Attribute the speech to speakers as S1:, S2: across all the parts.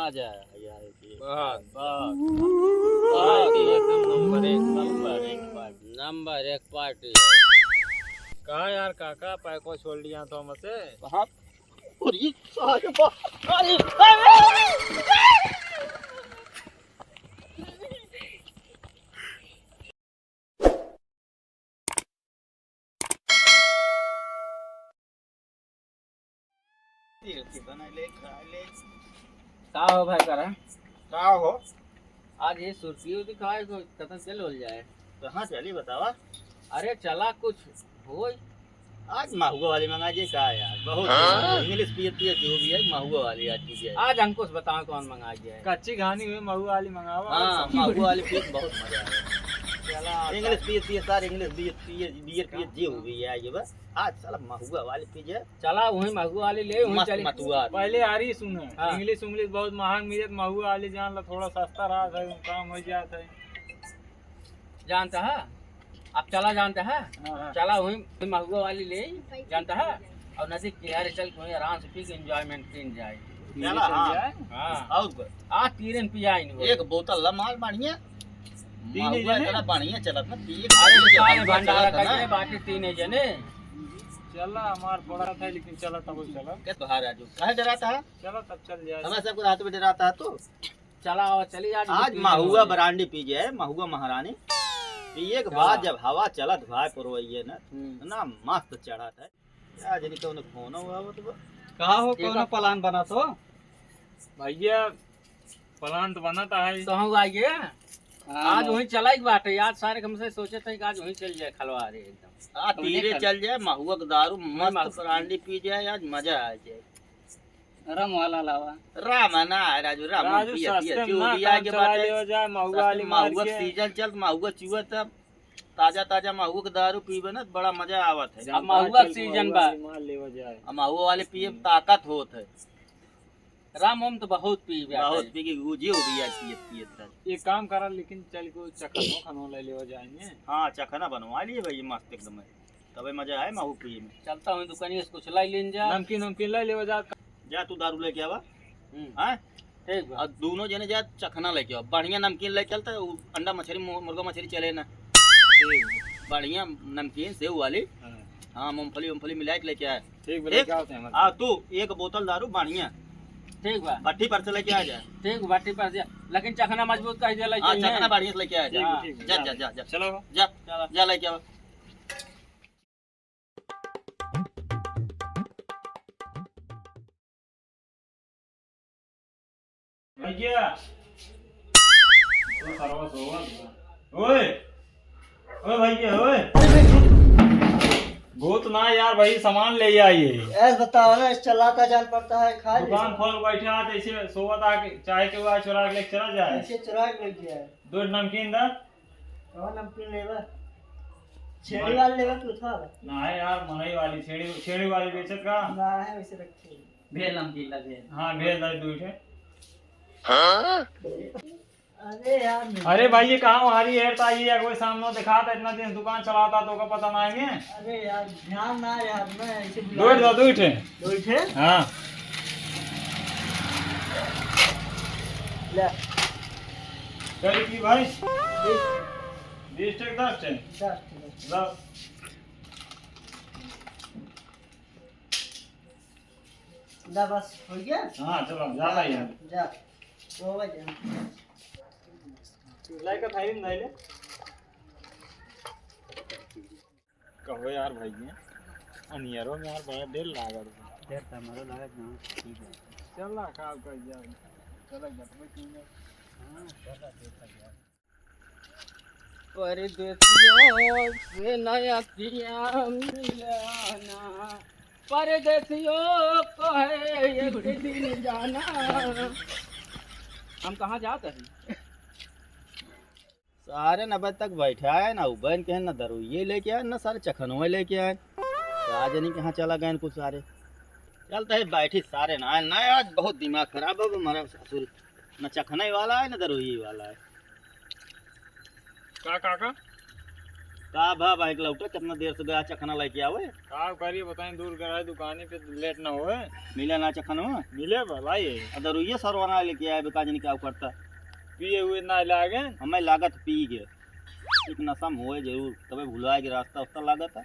S1: मजा यार नंबर एक पार्टी
S2: कहा यार काका पैको छोड़ लिया तो हमसे
S1: कहाँ का हो भाई करा
S2: का हो
S1: आज ये सुर्खी दिखाए तो कतन चल हो जाए।
S2: कहाँ चली बतावा।
S1: अरे चला कुछ हो
S2: आज महुआ वाली मंगा जी का यार बहुत इंग्लिश पिए जो भी है महुआ वाली आती है।
S1: आज हमको बताओ कौन मंगा जाए।
S2: कच्ची घानी हुई महुआ वाली मंगावा।
S1: हाँ महुआ वाली पी बहुत मजा आया।
S2: चला इंग्लिश पिए सार इंग्लिश बियर पिए जी हो गई है ये बस। आज साला महुआ वाली पिए
S1: चला वही महुआ वाली ले वही चली
S2: मतुआ
S3: पहले आ रही सुने
S1: हाँ।
S3: इंग्लिश उंग्लिश बहुत महंग मिले महुआ वाली जान ला थोड़ा सस्ता रहा था काम हो जाता है।
S1: जानता है अब चला जानता है
S3: हाँ।
S1: चला वही महुआ वाली ले जानता है और नदी किनारे चल के वहीं आराम से पी के एंजॉयमेंट तीन जाए।
S2: चला
S1: हाँ
S2: और
S1: आज तीरन पिया
S2: एक बोतल ला माल बढ़िया महुआ इतना बढ़िया चलत ना पिए।
S1: अरे चाय भंडारा करके बाकी तीन जने
S3: चला हमार पड़ा था लेकिन चला तब चला
S2: क्या तो हार राजू काहे डराता है।
S3: चलो तब चल जाए।
S2: हमें सबको रात में डराता है तो
S1: चला और चली
S2: आज महुआ ब्रांडी पी जाए महुआ महारानी पिए के बाद जब हवा चलत भाई पुरवैये ना मस्त चढ़ा था। क्या जनी तो फोन हुआ वो तो
S1: कहा हो कौन प्लान बना तो
S3: भैया प्लान तो बनाता है
S1: तो हम आइए आज वहीं चला ही बात है। आज सारे हमसे सोचे थे कि आज वहीं चल जाए खलवा रे एकदम
S2: तीरे चल जाए महुआ का दारू मस्त ब्रांडी पी जाए आज मजा आ जाए।
S1: रम वाला लावा
S2: राम ना राजू राम
S3: राजू सस्ते में ना काम चला ले जाए महुआ वाली मार
S2: महुआ
S3: के।
S2: सीजन चल महुआ चुआ तब ताजा ताजा महुआ का दारू पीबे ना बड़ा मजा आवत है।
S1: अब महुआ सीजन बा
S3: मार ले जाए।
S2: महुआ वाले पिए ताकत होत है
S1: राम हम तो बहुत पी
S2: बहुत पी के गुजी हो गई आज पिए
S3: एक काम करा लेकिन चल को चखनो खनो ले जाएंगे।
S2: हाँ चखना बनवा लिए भाई मस्त एकदम है तबे मजा आए महू पिए में।
S1: चलता हूँ दुकानिया से कुछ लाई लेन जा
S3: नमकीन नमकीन ले जा।
S2: जा तू दारू लेके आवा हाँ
S1: ठीक बा
S2: और दोनों जने जा चखना लेके आओ बढ़िया नमकीन ले चलता है अंडा मछली मुर्गा मछली चले ना बढ़िया नमकीन सेव वाली हाँ मूंगफली मिला के लेके आए।
S3: ठीक
S2: हाँ तू एक बोतल दारू बढ़िया
S1: ठीक बा
S2: भट्टी पर से लेके आ जा।
S1: ठीक बाटी पर दिया लेकिन चखना मजबूत कर दिया
S2: हाँ चखना बढ़िया से लेके आ जा।
S3: ठीक,
S2: जा जा जा जा
S3: चलो
S2: जा जा लेके आओ।
S3: भैया ओए ओए भैया ओए भूत ना यार भाई सामान ले आइए।
S4: ऐसे बताओ ना चलाता जान पड़ता है खा
S3: दुकान खोल बैठे हाथ ऐसे सोवत आके चाय के बाद चुरा के लेके चला जाए।
S4: ऐसे चुरा के मिल गया है।
S3: दो नमकीन दा
S4: कौन नमकीन लेवा छेड़ी वाले लेवा तू था
S3: ना है यार मनई वाली छेड़ी वाली बेचत का
S4: ना है वैसे रखे
S1: भेल नमकीन लगे
S3: हाँ भेज दे दो ठे।
S4: अरे यार
S3: अरे भाई ये कहाँ हमारी हेर था ये कोई सामने दिखाता इतना दिन दुकान चलाता तो का पता ना है।
S4: अरे यार ध्यान ना यार मैं ऐसे
S3: दो ठे
S4: दो ठे
S3: हाँ
S4: ले
S3: करी की भाई 20 टक 10 टक 10
S4: ना बस हो गया।
S3: हाँ चलो ज्यादा ही है
S4: जा वो बजा
S3: लाइक का थाई नहीं ले कहो यार भाई ये अनियरो में यार बड़ा देर लागा
S1: देर त हमारो लागत ना ठीक है
S3: चल ना काम कर जा चला गट में क्यों
S1: हां चला देखा यार परदेसियों से नया किया मिलाना परदेसियों को है एक दिन जाना। हम कहाँ जाते हैं
S2: सारे 90 तक बैठा है ना उबैन के ना दरुइये लेके आए ना सारे चखनों लेके आए आज नहीं कहाँ चला गए कुछ सारे चलते है बैठी सारे ना आज बहुत दिमाग खराब है हमारा ससुर न चखने वाला है ना दरुइये वाला है।
S3: का काका
S2: का भा बाइक लौटे कितना देर से गया चखना लेके आवे
S3: का करिए बताएं दूर गए दुकाने पे लेट ना होए
S2: मिले ना चखना
S3: मिले भलाई
S2: अदर ये सरवाना लेके आए बेकाज नहीं क्या करता
S3: पिए हुए ना लागे
S2: हमें लागत पी गए एक नशा में होए जरूर तबे भुलाए के रास्ता उस्ता लागत है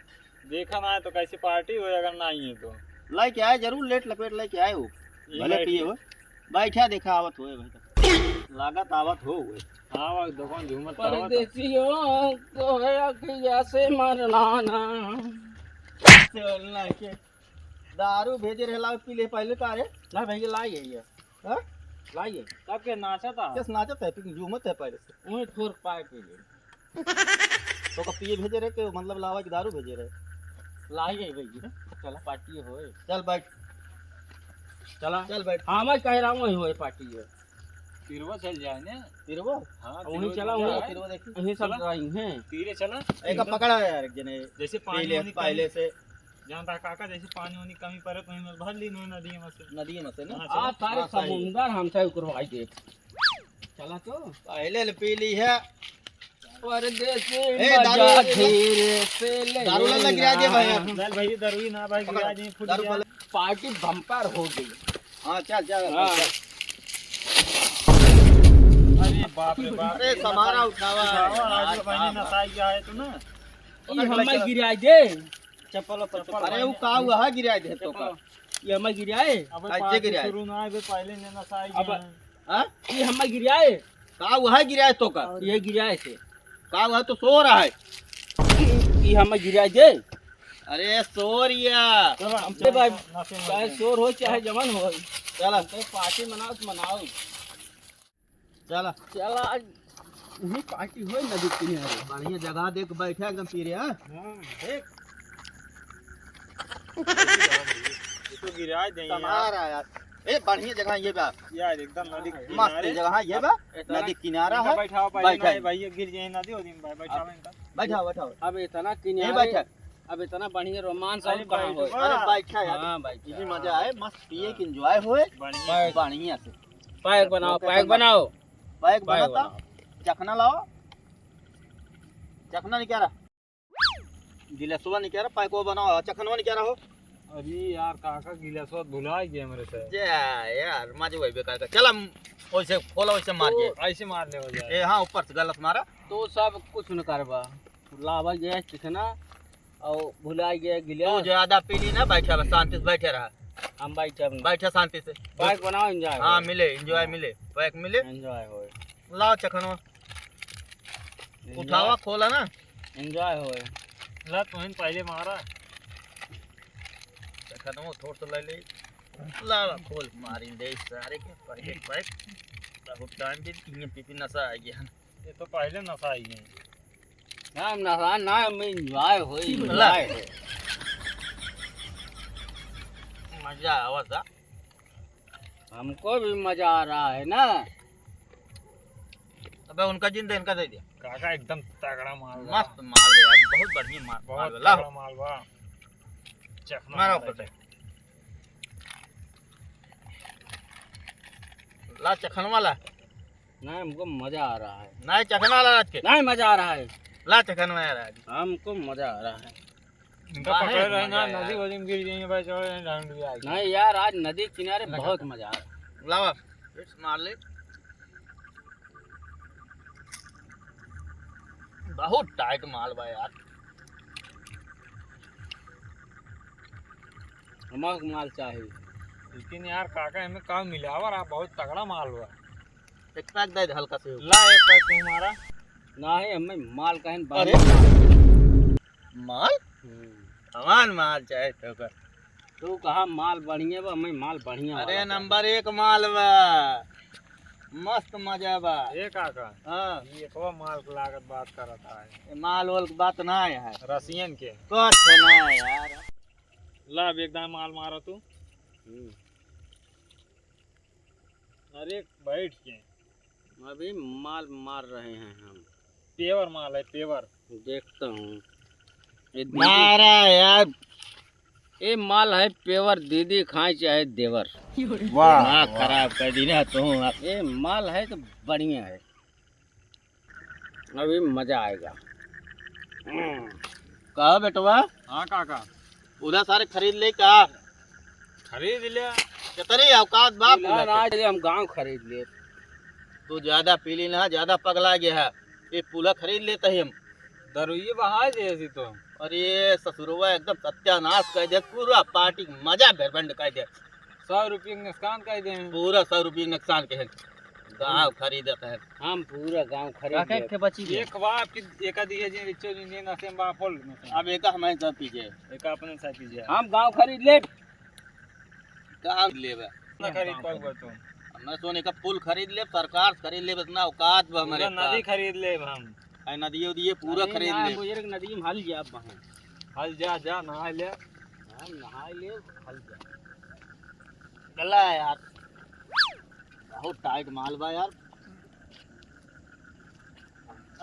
S3: देखा ना है तो कैसी पार्टी हो अगर ना ही है तो
S2: लेके आए जरूर लेट लपेट लेके आए हो भले पिए हो बैठा देखा आवत होए भाई लागत आवत हो गए
S3: हाँ वक्त दुकान झूमत
S1: परदेसियों को है अखिया से मरना ना।
S2: चलना के दारू भेजे रहे लाओ पी ले पहले कारे
S1: ना भैया लाइए ये
S2: हां
S1: लाइए
S3: कब के नाचा था
S2: किस नाचत है पिक झूमत है पहले से
S1: वही ठोर पाए पी ले
S2: तो का पिए भेजे रहे के मतलब लावा की दारू भेजे रहे
S1: लाइए भैया चला पार्टी होए
S2: चल बैठ
S1: चला
S2: चल बैठ
S1: हाँ मैं कह रहा हूँ वही होए पार्टी है
S3: तिरवा चल जाए ने
S2: तिरवो
S3: हाँ
S1: वहीं चला
S3: तिरवा
S1: वहीं
S3: जाए।
S2: तिरवो देखी
S1: वहीं सब ड्राइंग है
S3: तीरे चला
S2: एक का पकड़ा है यार एक जने
S3: जैसे पानी
S2: पहले
S3: वानी
S2: पहले से
S3: जानता काका जैसे पानी वानी कमी पड़े तो हमें भर ली नो नदी में से
S2: नदी में से ना
S3: हाँ,
S1: आज सारे
S2: हाँ, सही।
S1: समुंदर हमसे करवाई दे चला तो
S2: पहले ले पी ली है
S1: परदेसी
S2: ए,
S1: मजा
S2: दारू-
S1: धीरे से ले
S2: दारू ना लग गिरा दे भाई
S3: चल भाई दरुई ना भाई गिरा दी फुट
S2: दारू
S3: गया
S2: पहले
S1: पार्टी बम्पर हो गई
S2: हां चल चल
S1: हाँ।
S3: अरे बाप रे बाप
S2: अरे समारा उठावा
S3: आज भाई ने नसाई गया है तो ना
S1: ये हमें गिराई दे
S2: चप्पल पर अरे वो का हुआ है गिरा दे तो का
S1: ये हमें गिराए
S3: अब
S2: आज
S3: पार्टी
S2: गिरा है।
S3: शुरू ना है पहले ने नसाई
S1: अब-
S3: गया है।
S2: हां
S1: ये हमें गिराए
S2: का हुआ है गिरा तो का
S1: ये गिराए से
S2: का हुआ तो सो रहा है
S1: ये हमें गिराई दे
S2: अरे सो रिया
S3: चलो
S1: हमसे भाई
S3: नशे में
S1: चाहे शोर हो चाहे जमन हो
S2: चल
S1: तो पार्टी मनाओ तो मनाओ
S2: चल
S1: चला आज यही पार्टी हो नदी किनारे
S2: बढ़िया जगह देख बैठे एकदम पी रहे हैं
S3: देख ये तो गिरा दे
S2: समारा यार ए बढ़िया जगह ये बा
S3: यार एकदम नदी
S2: मस्त जगह है ये बा नदी किनारा है
S3: बैठाओ
S2: बैठा
S3: पहले
S2: है।
S3: भाई गिर जाए नदी हो दिन भाई बैठाओ इनका
S2: बैठा बैठा
S1: अब इतना
S2: यहीं
S1: किनारे
S2: बैठा
S1: अब इतना बढ़िया रोमांस
S3: अरे
S1: अब कहाँ हो
S3: बैठो।
S2: अरे बैठा यार
S1: हाँ भाई
S2: इसी मजा आए मस्त पिए कि एंजॉय होए
S3: बढ़िया
S2: बढ़िया से
S1: पैक बनाओ
S2: ओके,
S1: पैक
S2: बना।
S1: बनाओ
S2: बैग
S1: पैक
S2: बनाता
S1: बनाओ
S2: चखना लाओ चखना नहीं क्या रहा गिलासवा नहीं क्या रहा पैको बनाओ चखनवा नहीं क्या रहा हो
S3: अरे यार काका गिलास भुला ही गया मेरे से
S2: यार मजे वही बेकार का चल हम वैसे खोला वैसे मार के
S3: ऐसे मार ले हो जाए
S2: ए हाँ ऊपर से गलत मारा
S1: तो सब कुछ न करबा लावा गया चिकना और भुला गया
S2: तो
S1: गिला
S2: ज्यादा पीली ना बैठा बस शांति से बैठे रहा
S1: हम भाई जब
S2: बैठा शांति से
S1: पैक बनाओ एंजॉय
S2: हाँ मिले एंजॉय मिले पैक मिले
S1: एंजॉय हो
S2: लाओ चखनवा उठावा खोला ना
S1: एंजॉय हो
S3: ला तुम पहले मारा
S2: चखनवा थोड़ा सा ले ले ला खोल मारी दे सारे के पहले पैक बहुत टाइम भी कितनी पीपी नशा आ गया
S3: ये तो पहले नशा आई है
S1: ना ना ना हम एंजॉय हो
S2: ला। मजा आवा था
S1: हमको भी मजा आ रहा है ना
S2: अबे उनका जिंदा इनका दे दिया
S3: काका एकदम तगड़ा माल
S2: मस्त मार दे यार बहुत बढ़िया मार
S3: बहुत
S2: ला
S3: तगड़ा माल बा चखना
S2: मारो
S3: मार
S2: ऊपर से ला चखन वाला
S1: ना हमको मजा आ रहा है
S2: नहीं चखन वाला आज के
S1: नहीं मजा आ रहा है
S2: ला चखन में यार
S1: हमको मजा आ रहा है
S3: इनका
S2: बाहर
S3: पकड़ रहे ना
S2: मजा
S3: नदी
S2: यार।
S3: वदी में गिर जाएंगे भाई चढ़ जाएंगे ढांड भी आएगी
S1: नहीं यार आज नदी किनारे बहुत मजा आ रहा है
S2: लावा इट्स मार ले बहुत टाइट माल बा यार
S1: हमको माल चाहिए
S3: लेकिन यार काका हमें काम मिलावा रहा बहुत तगड़ा माल हुआ
S2: एक पैक दे दे हल्का से
S3: ला एक पैक तुम्हारा
S1: ना ही हमें माल कहें
S2: अरे माल हमान माल चाहे तो कर
S1: तू कहा माल बढ़िया बा हमें माल बढ़िया
S2: अरे
S1: वाला
S2: नंबर 1 माल बा मस्त मजा बा
S3: ये काका
S2: हाँ
S3: ये को माल की लागत बात कर रहा है
S2: ये माल वाल की बात ना है
S3: रसियन के
S2: कुछ ना यार
S3: ला अब एकदम माल मारा तू
S1: चाहिए।
S3: अरे बैठ के
S1: अभी माल मार रहे हैं हम
S3: पेवर माल है पेवर
S1: देखता हूँ ये
S2: मारा यार
S1: ये माल है पेवर दीदी खाए चाहे देवर
S2: वाह खराब कर दी ना तू
S1: ये माल है तो बढ़िया है अभी मजा आएगा
S2: कहा बेटवा
S3: हाँ काका
S2: उधर सारे खरीद ले का
S3: खरीद लिया।
S2: कितनी औकात बाप
S1: ना ना हम गांव खरीद ले।
S2: तू ज्यादा पीली ना ज्यादा पगला गया है ये पूला खरीद लेते ही हम
S3: दरुई बहा जैसी तो
S2: और ये ससुरवा एकदम सत्यानाश कर दे पूरा पार्टी मजा भेरबंड कर दे
S3: 100 रुपये का नुकसान कर दे।
S2: पूरा 100 रुपये नुकसान के गाँव खरीदता है
S1: हम पूरा गांव खरीद ले।
S2: बची
S3: एक बार फिर एक दिए जे रिचो ने ना से बा फोल
S2: अब एक हमारे सब पीछे
S3: एक अपने साथ दीजिए।
S1: हम गांव खरीद ले।
S2: कहाँ लेबे
S3: ना खरीद पाऊंगा तो
S2: मैं सोने का पुल खरीद ले सरकार खरीद ले इतना औकात बा हमारे
S3: पूरा नदी खरीद ले हम।
S2: नदी उदी पूरा खरीद ले
S1: बुजुर्ग नदी में हल जा वहां।
S3: हल जा नहा ले।
S1: हम नहाए ले हल जा।
S2: गला यार बहुत टाइट माल बा यार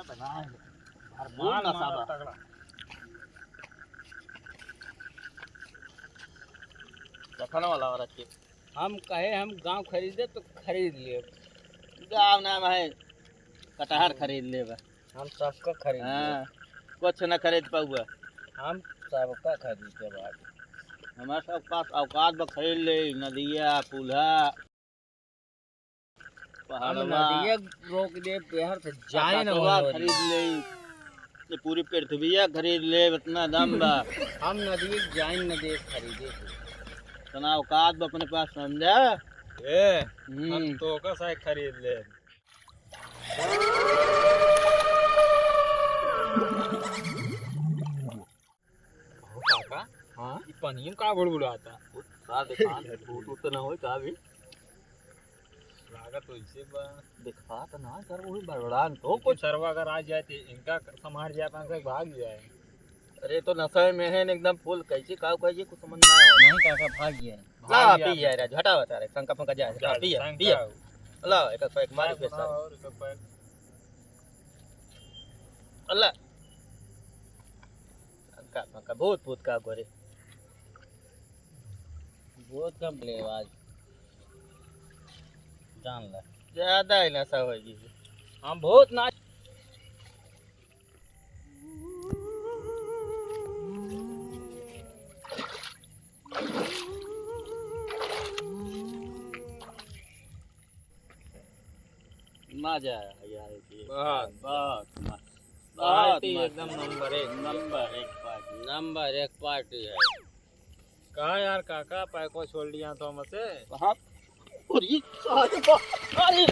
S2: बना है भरपूर नशा बा
S3: तगड़ा।
S2: रखने वाला और रखे
S1: हम कहे हम गांव खरीदे तो खरीद ले।
S2: गाँव नाम है कटहर खरीद ले बा
S1: हम सबका खरीद ले।
S2: हाँ कुछ न खरीद पाऊगा
S1: हम सबका खरीद के बाद
S2: हमारे सब पास औकात बा खरीद ले नदिया पुल्हा
S1: हम
S2: पहाड़वा
S1: नदिया रोक दे पेहर से जाए ना
S2: कटहरवा
S1: हो।
S2: खरीद ले ये पूरी पृथ्वी खरीद ले इतना दम बा
S1: हम नदी जाए न दे खरीदे।
S2: इतना औकात बा अपने पास समझा
S3: ए हम तो का साइड खरीद ले। ओ काका
S1: हाँ
S3: ई पनियम का बुड़बुड़ाता
S2: साथ दिखा उतना हो का भी
S3: लागत तो इसे बा
S2: दिखा तो ना कर वही बड़बड़ान तो
S3: कुछ सरवा अगर आ जाए तो इनका संभाल जाए पास से भाग जाए।
S2: अरे तो नशे में है एकदम फुल कैसे का कहिए कुछ समझ ना आया
S1: नहीं काका भाग गया।
S2: ला पी जाए रे हटा बता रे शंका फंका जाए ला पी ला एक सौ एक मार पैसा अल्लाह शंका फंका बहुत भूत का गोरे
S1: बहुत कम ले आज जान ला।
S2: ज्यादा ही नशा होगी
S1: हम बहुत ना
S2: मजा आया यार ये
S3: बहुत
S2: बहुत मस्त
S3: पार्टी
S2: बहुत
S3: एकदम नंबर एक।
S2: नंबर एक पार्टी है
S3: कहा यार काका पैको छोड़ लिया तो हमसे।
S2: कहाँ और ये सारे अरे